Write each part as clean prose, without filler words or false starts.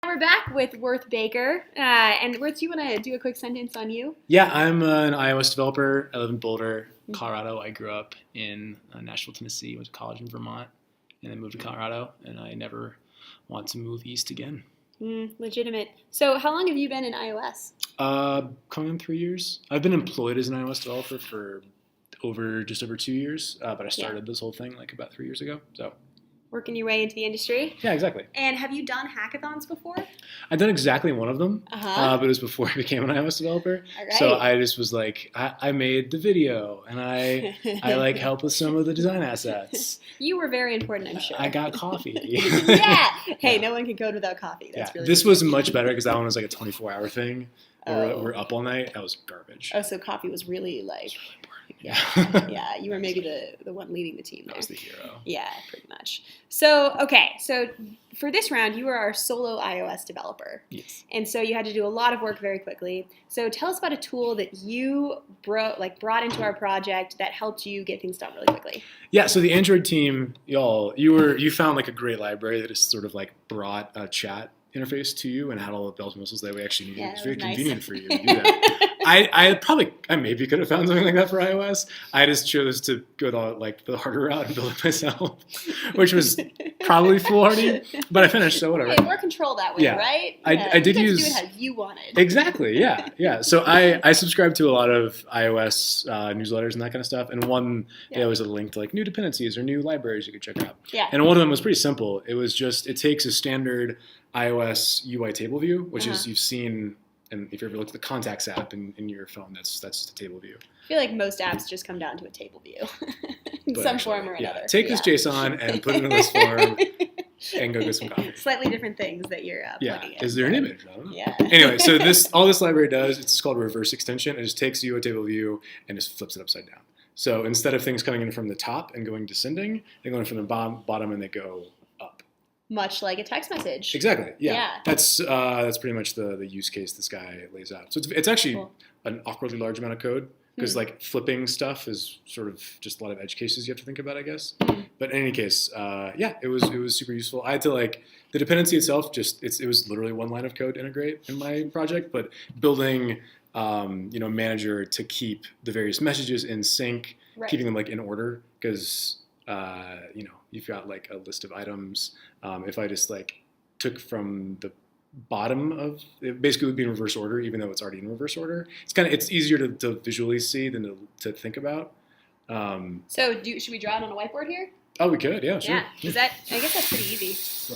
We're back with Worth Baker. And Worth, do you want to do a quick sentence on you? Yeah, I'm an iOS developer. I live in Boulder, Colorado. I grew up in Nashville, Tennessee, went to college in Vermont, and then moved to Colorado, and I never want to move east again. Legitimate. So how long have you been in iOS? Coming on 3 years. I've been employed as an iOS developer for just over 2 years, but I started this whole thing like about 3 years ago. So working your way into the industry. Yeah, exactly. And have you done hackathons before? I've done exactly one of them, but it was before I became an iOS developer. All right. So I just was like, I made the video, and I like helped with some of the design assets. You were very important, I'm sure. I got coffee. Yeah. Hey, no one can code without coffee. That's really this was much better because that one was like a 24-hour thing. We're up all night. That was garbage. Oh, so coffee was really like... Yeah, you were maybe the one leading the team there. I was the hero. Yeah, pretty much. So, okay, so for this round, you were our solo iOS developer. Yes. And so you had to do a lot of work very quickly. So tell us about a tool that you brought into our project that helped you get things done really quickly. Yeah, so the Android team, you found like a great library that just sort of like brought a chat interface to you and had all the bells and whistles that we actually needed. It was very convenient for you to do that. I maybe could have found something like that for iOS. I just chose to go the harder route and build it myself, which was probably foolhardy, but I finished, so whatever. Okay, more control that way, right? I did you use... do it how you wanted. Exactly, yeah. So I subscribe to a lot of iOS newsletters and that kind of stuff, and one, they always had a link to like new dependencies or new libraries you could check out. Yeah. And one of them was pretty simple. It was just, it takes a standard iOS UI table view, which is, you've seen... And if you ever looked at the Contacts app in your phone, that's just a table view. I feel like most apps just come down to a table view in some form or another. Take this JSON and put it in this form and go get some coffee. Slightly different things that you're plugging in. Is there an image? I don't know. Yeah. Anyway, so all this library does, it's called ReverseExtension. It just takes a UI table view and just flips it upside down. So instead of things coming in from the top and going descending, they're going from the bottom and they go up. Much like a text message. Exactly. Yeah. That's pretty much the use case this guy lays out. So it's actually an awkwardly large amount of code because like flipping stuff is sort of just a lot of edge cases you have to think about, I guess. But in any case, it was super useful. I had to the dependency itself it was literally one line of code to integrate in my project, but building manager to keep the various messages in sync, keeping them in order because you've got a list of items. If I just took from the bottom of it, basically would be in reverse order, even though it's already in reverse order. It's easier to visually see than to think about. So should we draw it on a whiteboard here? Oh, we could, yeah, sure. Yeah, I guess that's pretty easy.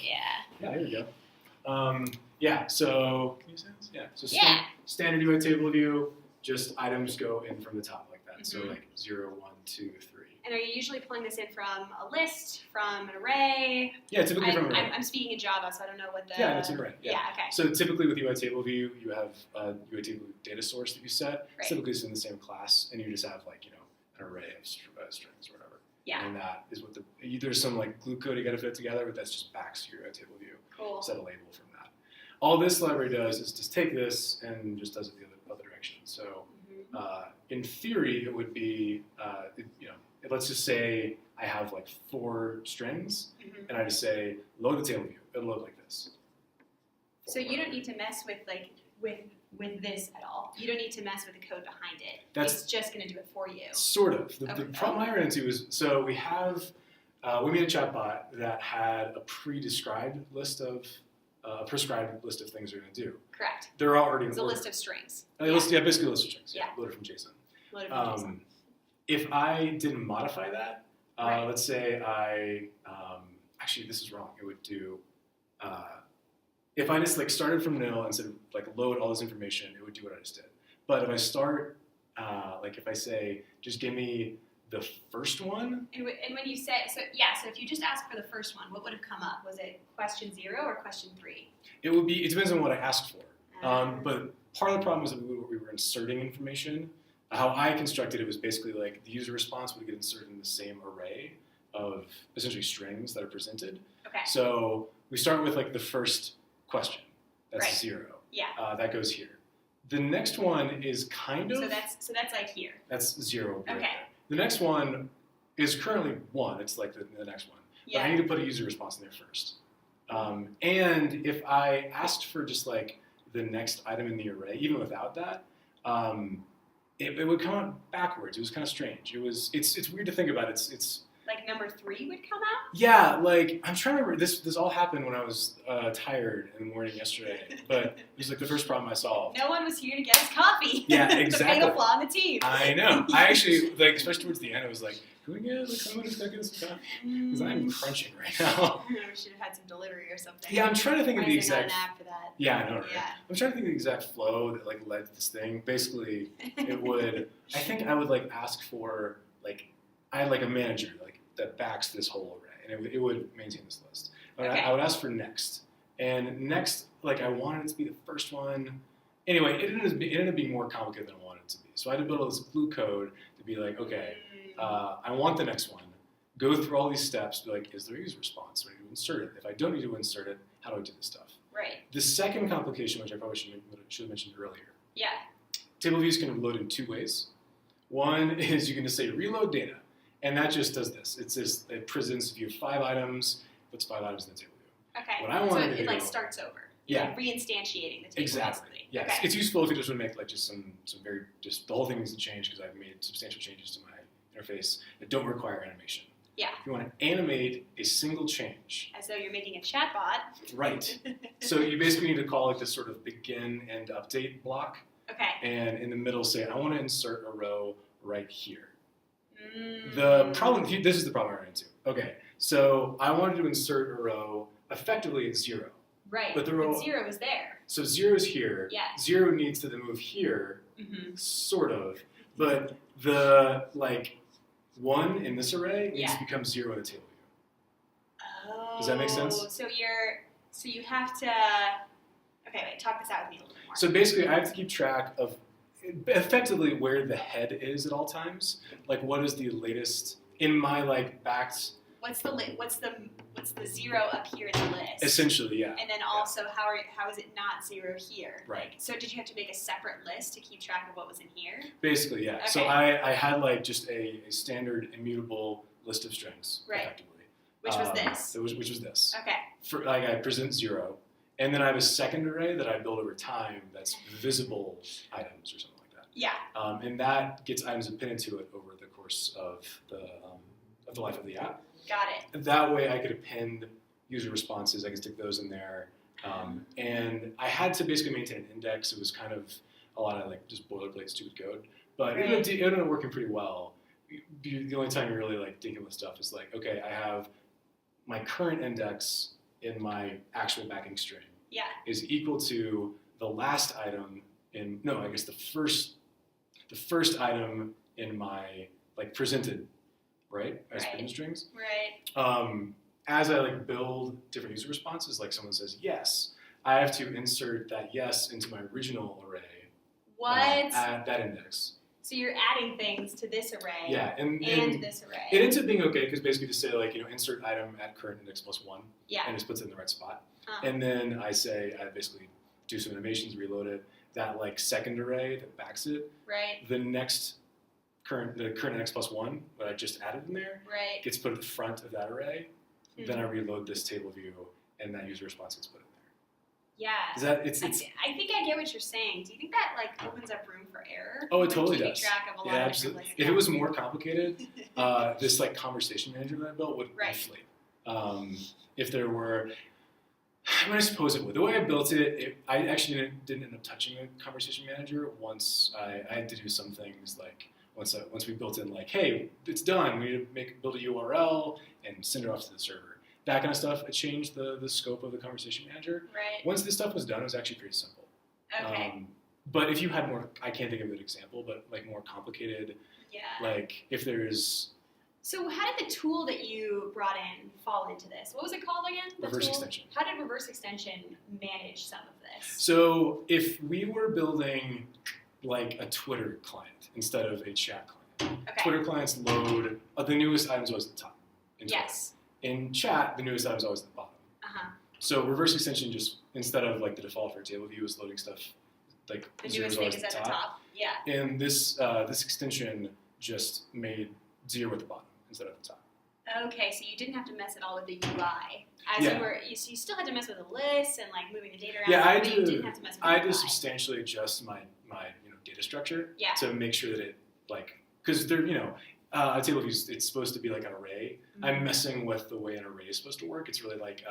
Yeah, here we go. So can you see this? So standard UI table view, just items go in from the top like that. So 0, 1, 2, 3. And are you usually pulling this in from a list, from an array? Yeah, typically from an array. I'm speaking in Java, so I don't know what the... Yeah, it's an array. Yeah, okay. So typically with UI table view, you have a UI table data source that you set. Right. Typically it's in the same class, and you just have an array of strings or whatever. Yeah. And that is what there's some glue code you got to fit together, but that's just backs to your UI table view. Cool. Set a label from that. All this library does is just take this and just does it the other direction. So in theory, it would be let's just say I have 4 strings, and I just say load the table view. It'll load like this. So you don't need to mess with with this at all. You don't need to mess with the code behind it. It's just going to do it for you. Sort of. The problem I ran into is we have we made a chatbot that had a prescribed list of things they're going to do. Correct. They're already in order. It's a list of strings. Basically a list of strings. Yeah. Loaded from JSON. If I didn't modify that, let's say actually this is wrong. It would do, if I just started from nil and said load all this information, it would do what I just did. But if I start, if I say, just give me the first one. And when you say, so if you just ask for the first one, what would have come up? Was it question 0 or question 3? It depends on what I asked for. But part of the problem was that we were inserting information. How I constructed it was basically the user response would get inserted in the same array of essentially strings that are presented. Okay. So we start with the first question. That's 0. Yeah. That goes here. The next one is kind of. So that's here. That's 0. Okay. Right there. The next one is currently 1. It's the next one. Yeah. But I need to put a user response in there first. And if I asked for just like the next item in the array, even without that, it would come out backwards. It was kind of strange. It's weird to think about. It's like number 3 would come out? Yeah, like I'm trying to remember. This all happened when I was tired in the morning yesterday, but it was like the first problem I solved. No one was here to get us coffee. Yeah, exactly. The fatal flaw in the team. I know. I actually like, especially towards the end, I was like, "Can we get like someone who's gonna get us some coffee?" Because I'm crunching right now. We should have had some delivery or something. Yeah, I'm trying to think of the exact. Not an app for that? Yeah, I know. Right? Yeah. I'm trying to think of the exact flow that like led to this thing. Basically, it would. I think I would like ask for like I had like a manager like that backs this whole array, and it would maintain this list. But Okay. I would ask for next, and next, like I wanted it to be the first one. Anyway, it ended up being more complicated than I wanted it to be. So I had to build all this glue code to be like, okay, I want the next one. Go through all these steps, be like, is there a user response? Do I need to insert it? If I don't need to insert it, how do I do this stuff? Right. The second complication, which I probably should have mentioned earlier. Yeah. Table views can load in 2 ways. One is you can just say reload data, and that just does this. It presents a view of 5 items, puts 5 items in the table view. Okay. What I wanted so to it do, like starts over. Yeah. Like reinstantiating the table. Exactly. Basically. Yes. Okay. It's useful if you just want to make like just some very just the whole thing needs to change because I've made substantial changes to my interface that don't require animation. Yeah. If you want to animate a single change. As though you're making a chatbot. Right. So you basically need to call like this sort of begin and update block. Okay. And in the middle say, I want to insert a row right here. Mm. The problem, this is the problem I ran into. Okay, so I wanted to insert a row effectively at 0. Right. But the row, 0 is there. So 0 is here. Yeah. 0 needs to then move here, Mm-hmm. sort of. But the like 1 in this array needs to Yeah. become 0 in the table view. Oh. Does that make sense? So you have to. Okay, wait. Talk this out with me a little bit more. So basically, I have to keep track of effectively where the head is at all times. Like, what is the latest in my like backed? What's the 0 up here in the list? Essentially, yeah. And then also, how is it not 0 here? Right. So did you have to make a separate list to keep track of what was in here? Basically, yeah. Okay. So I had like just a standard immutable list of strings, Right. effectively. Which was this? Which was this. Okay. For like I present 0, and then I have a second array that I build over time that's visible items or something like that. Yeah. And that gets items appended to it over the course of the life of the app. Got it. That way I could append user responses. I could stick those in there. And I had to basically maintain an index. It was kind of a lot of like just boilerplate stupid code. But it ended up working pretty well. The only time you're really like thinking with stuff is like, okay, I have my current index in my actual backing string is equal to the last item in, no, I guess the first item in my like presented, right, as appended strings. Right. As I like build different user responses, like someone says yes, I have to insert that yes into my original array. What? At that index. So you're adding things to this array. Yeah, and this array. it ends up being okay because basically just say like, insert item at current index plus 1. Yeah. And it puts it in the right spot. And then I basically do some animations, reload it. That like second array that backs it. Right. The current index plus 1 that I just added in there Right. gets put at the front of that array. Then I reload this table view, and that user response gets put in there. Yeah. Is that I think I get what you're saying. Do you think that like opens up room for error? Oh, it When totally keeping does. Track of a lot Yeah, of absolutely. different, If it was more complicated, this like conversation manager that I built would Right. inflate. If there were, I suppose it would. The way I built it, I actually didn't end up touching a conversation manager once I had to do some things like once we built in like, hey, it's done. We need to build a URL and send it off to the server. That kind of stuff. It changed the scope of the conversation manager. Right. Once this stuff was done, it was actually pretty simple. Okay. But if you had more, I can't think of an example, but like more complicated, Yeah. like if there's So how did the tool that you brought in fall into this? What was it called again? The reverse tool? extension. How did ReverseExtension manage some of this? So if we were building like a Twitter client instead of a chat client, Okay. Twitter clients load, the newest item's always at the top. In Twitter. Yes. In chat, the newest item's always at the bottom. Uh-huh. So reverse extension just, instead of like the default for table view is loading stuff, like The zero's newest thing always is at the top. Yeah. And this extension just made 0 at the bottom instead of the top. Okay, so you didn't have to mess at all with the UI. So you still had to mess with the lists and like moving the data around. Yeah, but you didn't have to mess with the I UI. had to substantially adjust my data structure Yeah. to make sure that it because they're a table of views, it's supposed to be like an array. Mm-hmm. I'm messing with the way an array is supposed to work. It's really like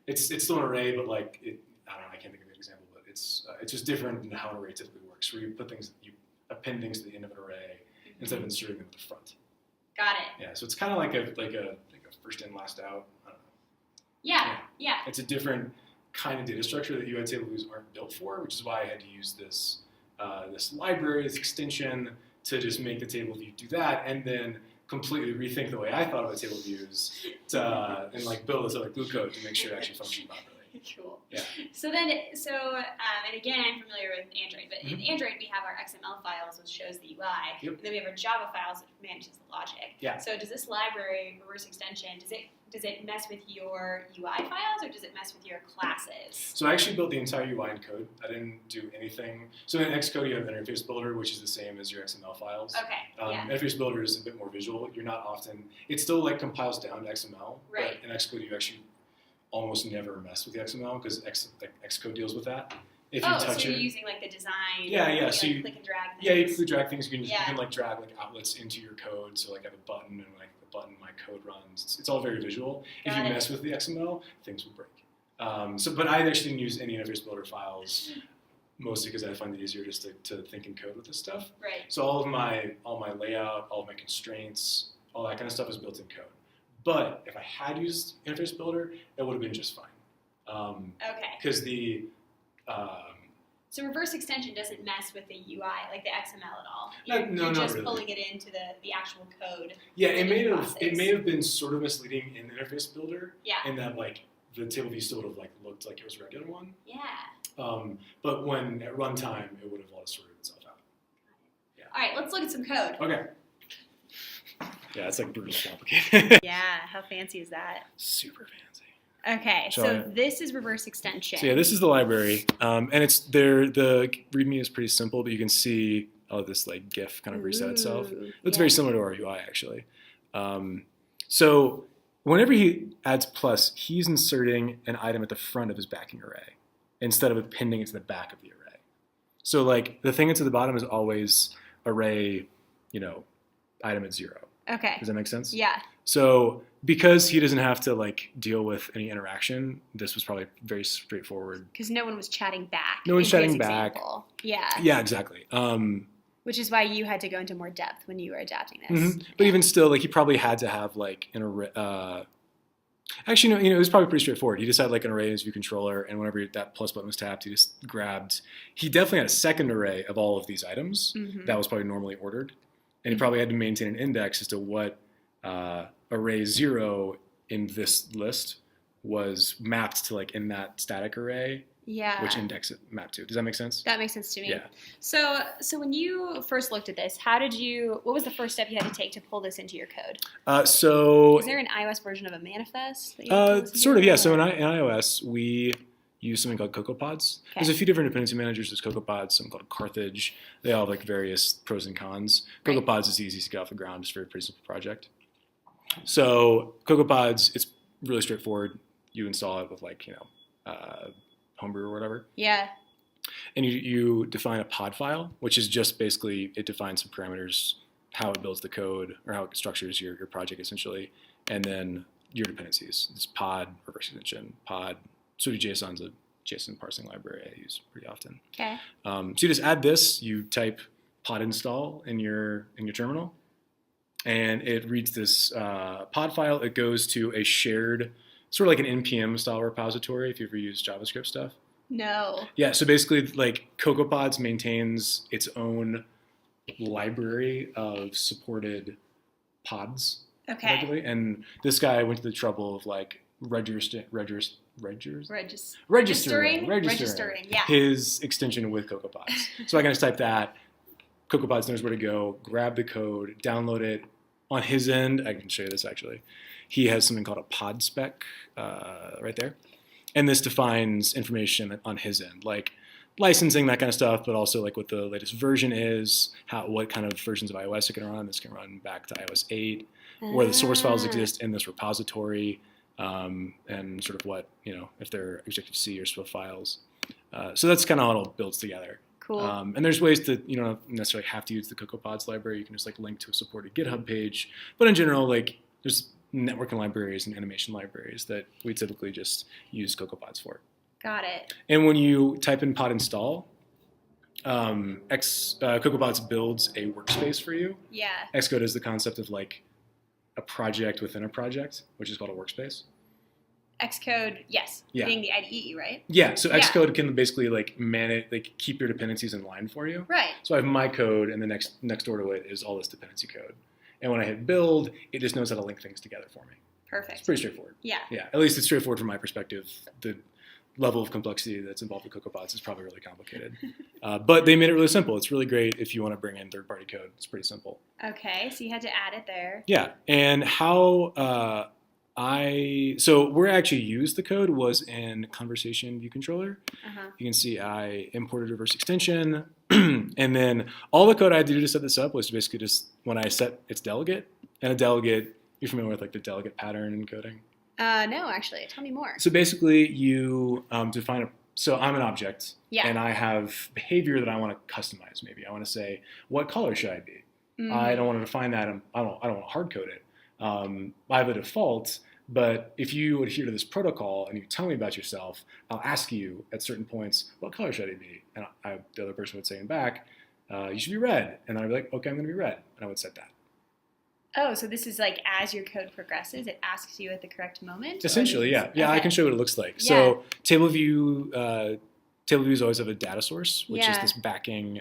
it's still an array, but like I don't know. I can't think of an example, but it's just different than how an array typically works, where you append things to the end of an array instead of inserting them at the front. Got it. Yeah, so it's kind of like a first in, last out. I don't know. Yeah. It's a different kind of data structure that UI table views aren't built for, which is why I had to use this library, this extension, to just make the table view do that, and then completely rethink the way I thought about table views and like build this other glue code to make sure it actually functions properly. Cool. Yeah. And again, I'm familiar with Android, but in Android we have our XML files, which shows the UI, Yep. and then we have our Java files, which manages the logic. Yeah. So does this library, reverse extension, does it mess with your UI files, or does it mess with your classes? So I actually built the entire UI in code. I didn't do anything. So in Xcode you have Interface Builder, which is the same as your XML files. Okay. Interface Builder is a bit more visual. You're not often. It still like compiles down to XML. Right. But in Xcode you actually almost never mess with the XML because Xcode deals with that. If you touch so you're using like the design. Yeah. So you click and drag things. Yeah, you can drag things. You can like drag like outlets into your code. So like I have a button and like the button my code runs. It's all very visual. If you mess with the XML, things will break. But I actually didn't use any Interface Builder files, mostly because I find it easier just to think in code with this stuff. Right. So all my layout, all of my constraints, all that kind of stuff is built in code. But if I had used Interface Builder, it would have been just fine. Okay. Because so reverse extension doesn't mess with the UI, like the XML at all. You're just really pulling it into the actual code. Yeah, it may have been sort of misleading in Interface Builder. Yeah. In that like the table view still would have like looked like it was a regular one. Yeah. But when at runtime, it would have all sorted itself out. Yeah. All right, let's look at some code. Okay. Yeah, it's like brutally complicated. Yeah, how fancy is that? Super fancy. Okay, so this is reverse extension. So yeah, this is the library, and it's there. The README is pretty simple, but you can see this like GIF kind of reset itself. It's very similar to our UI actually. So whenever he adds plus, he's inserting an item at the front of his backing array instead of appending it to the back of the array. So like the thing that's at the bottom is always array, item at 0. Okay. Does that make sense? Yeah. So because he doesn't have to like deal with any interaction, this was probably very straightforward. Because no one was chatting back. No one's chatting back. Yeah. Yeah, exactly. Which is why you had to go into more depth when you were adapting this. Mm-hmm. But even still, like he probably had to have like an array. Actually, no, it was probably pretty straightforward. He just had like an array in his view controller, and whenever that plus button was tapped, he just grabbed. He definitely had a second array of all of these items that was probably normally ordered. And he probably had to maintain an index as to what array 0 in this list was mapped to, like in that static array. Yeah. Which index it mapped to. Does that make sense? That makes sense to me. Yeah. So when you first looked at this, what was the first step you had to take to pull this into your code? Is there an iOS version of a manifest? Sort of, yeah. So in iOS, we use something called CocoaPods. Okay. There's a few different dependency managers. There's CocoaPods, something called Carthage. They all have like various pros and cons. Right. CocoaPods is easy to get off the ground. It's a very pretty simple project. So CocoaPods, it's really straightforward. You install it with like, Homebrew or whatever. Yeah. And you define a pod file, which is just basically, it defines some parameters, how it builds the code or how it structures your project essentially. And then your dependencies. It's pod, reverse extension, pod. JSON's a JSON parsing library I use pretty often. Okay. So you just add this, you type pod install in your terminal, and it reads this pod file. It goes to a shared, sort of like an NPM style repository if you ever use JavaScript stuff. No. Yeah, so basically like CocoaPods maintains its own library of supported pods. Okay. Effectively. And this guy went to the trouble of like registering yeah. his extension with CocoaPods. So I can just type that. CocoaPods knows where to go, grab the code, download it. On his end, I can show you this actually. He has something called a pod spec right there. And this defines information on his end, like licensing, that kind of stuff, but also like what the latest version is, what kind of versions of iOS it can run. This can run back to iOS 8. where the source files exist in this repository, and sort of what, if they're Objective-C or SWIFT files. So that's kind of how it all builds together. Cool. And there's ways that you don't necessarily have to use the CocoaPods library. You can just like link to a supported GitHub page. But in general, like there's networking libraries and animation libraries that we typically just use CocoaPods for. Got it. And when you type in pod install, CocoaPods builds a workspace for you. Yeah. Xcode is the concept of like a project within a project, which is called a workspace. Xcode, yes. Yeah. Being the IDE, right? Yeah. So Xcode can basically like manage, like keep your dependencies in line for you. Right. So I have my code, and the next door to it is all this dependency code. And when I hit build, it just knows how to link things together for me. Perfect. It's pretty straightforward. Yeah. Yeah. At least it's straightforward from my perspective. The level of complexity that's involved with CocoaPods is probably really complicated. But they made it really simple. It's really great if you want to bring in third-party code. It's pretty simple. Okay, so you had to add it there. Yeah, and how so where I actually used the code was in Conversation View Controller. Uh-huh. You can see I imported ReverseExtension, and then all the code I had to do to set this up was basically just when I set its delegate, and a delegate, you're familiar with like the delegate pattern in coding? No, actually. Tell me more. So basically you define so I'm an object, Yeah. and I have behavior that I want to customize. Maybe I want to say, what color should I be? Mm-hmm. I don't want to define that. I don't want to hard code it. I have a default, but if you adhere to this protocol and you tell me about yourself, I'll ask you at certain points, what color should I be? And the other person would say back, you should be red. And then I'd be like, okay, I'm going to be red. And I would set that. Oh, so this is like as your code progresses, it asks you at the correct moment? Essentially, yeah. Yeah, okay. I can show you what it looks like. Yeah. So table views always have a data source, which is this backing,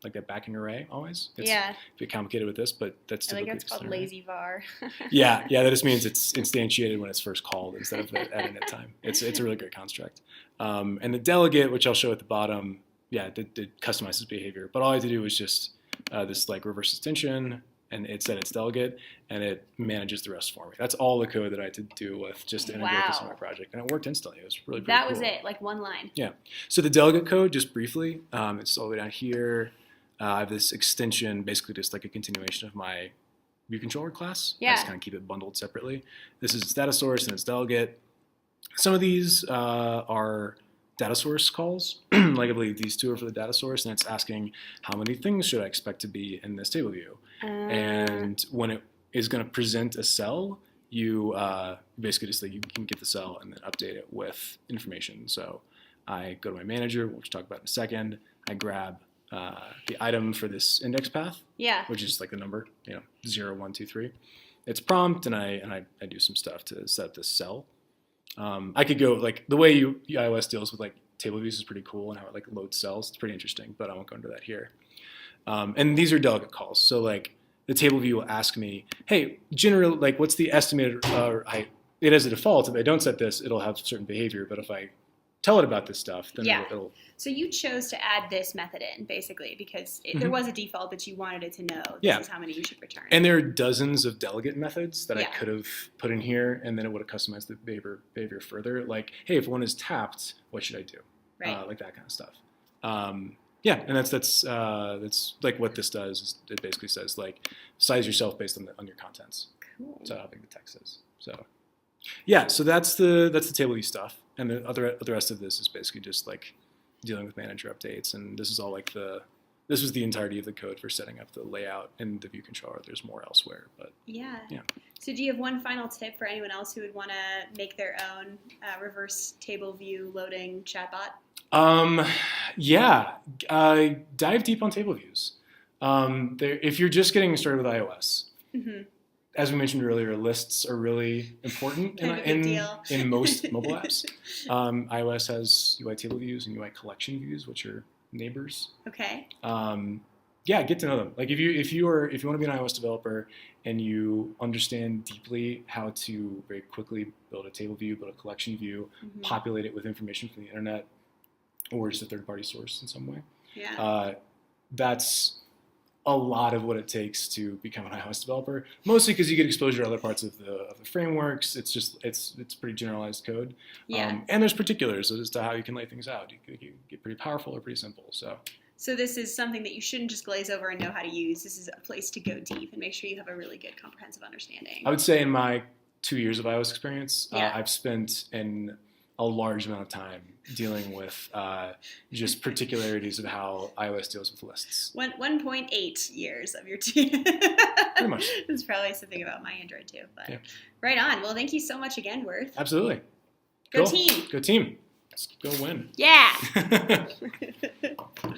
like that backing array always. It's a bit complicated with this, but that's typically it's called lazy var. yeah, that just means it's instantiated when it's first called instead of at init time. It's a really great construct. And the delegate, which I'll show at the bottom, it customizes behavior. But all I had to do was just this like reverse extension, and it set its delegate, and it manages the rest for me. That's all the code that I had to do with just to integrate this in my project. And it worked instantly. It was really pretty cool. That was it, like one line. Yeah. So the delegate code, just briefly, it's all the way down here. I have this extension, basically just like a continuation of my view controller class. Yeah. I just kind of keep it bundled separately. This is its data source and its delegate. Some of these are data source calls. Like I believe these two are for the data source, and it's asking how many things should I expect to be in this table view. And when it is going to present a cell, you basically just you can get the cell and then update it with information. So I go to my manager, which we'll talk about in a second. I grab the item for this index path, which is like the number, 0, 1, 2, 3. It's prompt, and I do some stuff to set up this cell. I could go like the way iOS deals with like table views is pretty cool, and how it like loads cells. It's pretty interesting, but I won't go into that here. And these are delegate calls. So like the table view will ask me, hey, generally, like what's the estimated height? It has a default. If I don't set this, it'll have certain behavior. But if I tell it about this stuff, then it'll. So you chose to add this method in, basically, because there was a default, but you wanted it to know this is how many you should return. And there are dozens of delegate methods that I could have put in here, and then it would have customized the behavior further. Like, hey, if one is tapped, what should I do? Right. Like that kind of stuff. And that's like what this does. Is it basically says like size yourself based on your contents. Cool. So how big the text is. So so that's the table view stuff, and the rest of this is basically just like dealing with manager updates, and this is all like this was the entirety of the code for setting up the layout and the view controller. There's more elsewhere, but yeah. So do you have one final tip for anyone else who would want to make their own reverse table view loading chatbot? Dive deep on table views. If you're just getting started with iOS, as we mentioned earlier, lists are really important in most mobile apps. iOS has UI table views and UI collection views, which are neighbors. Okay. Get to know them. Like if you want to be an iOS developer and you understand deeply how to very quickly build a table view, build a collection view, populate it with information from the internet, or just a third-party source in some way. That's a lot of what it takes to become an iOS developer. Mostly because you get exposure to other parts of the frameworks. It's pretty generalized code. And there's particulars as to how you can lay things out. You get pretty powerful or pretty simple. So So this is something that you shouldn't just glaze over and know how to use. This is a place to go deep and make sure you have a really good comprehensive understanding. I would say in my 2 years of iOS experience, I've spent a large amount of time dealing with just particularities of how iOS deals with lists. 1.8 years of your team. Pretty much. That's probably something about my Android too. But yeah. Right on. Well, thank you so much again, Worth. Absolutely. Go team. Go team. Let's go win. Yeah.